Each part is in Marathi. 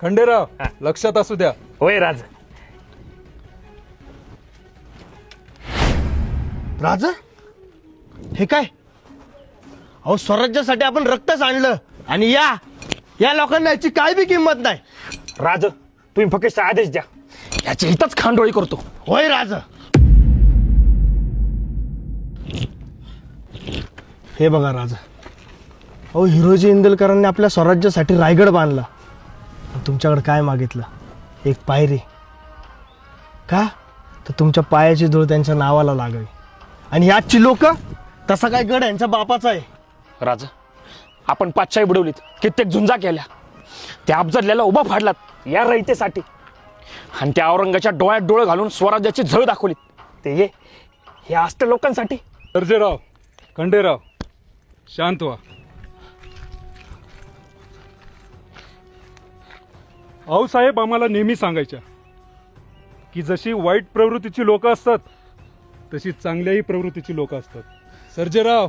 खंडेराव लक्षात असू द्या. होय राज. राज हे काय? अहो स्वराज्यासाठी आपण रक्तच आणलं आणि या लोकांना याची काय बी किंमत नाही. राज तुम्ही फक्त आदेश द्या, याची हितच खांडोळी करतो. होय राज. हे बघा राज, अहो हिरोजी इंदलकरांनी आपल्या स्वराज्यासाठी रायगड बांधला. तुमच्याकडे काय मागितलं? एक पायरी. का? तर तुमच्या पायाची धूळ त्यांच्या नावाला लागावी. आणि याची लोक, तसा काय गड यांच्या बापाचा आहे. राज आपण पाचशाही बुडवलीत, कित्येक झुंजा केल्या, त्या अफजलल्याला उभा फाडलात या रयतेसाठी, आणि त्या औरंगाच्या डोळ्यात डोळे घालून स्वराज्याची झळ दाखवलीत. ते हे असतं लोकांसाठी. सर्जेराव, खंडेराव, शांत व्हा. आऊसाहेब आम्हाला नेहमी सांगायच्या की जशी वाईट प्रवृत्तीची लोक असतात तशी चांगल्याही प्रवृत्तीची लोक असतात. सर्जेराव,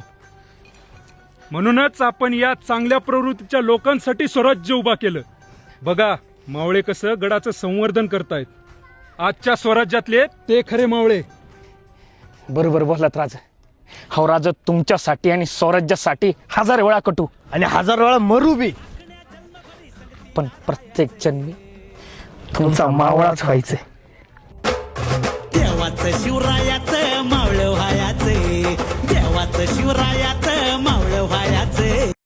म्हणूनच आपण या चांगल्या प्रवृत्तीच्या लोकांसाठी स्वराज्य उभा केलं. बघा मावळे कसं गडाचं संवर्धन करतायत. आजच्या स्वराज्यातले ते खरे मावळे. बरोबर बोललात राज. हो राज, तुमच्यासाठी आणि स्वराज्यासाठी 1000 वेळा कटू आणि 1000 वेळा मरू बी, पण प्रत्येक जन्मी तुमचा मावळाच व्हायचे. देवाचं शिवरायाचं मावळ व्हायाचे, देवाचं शिवरायाचं मावळ व्हायाचे.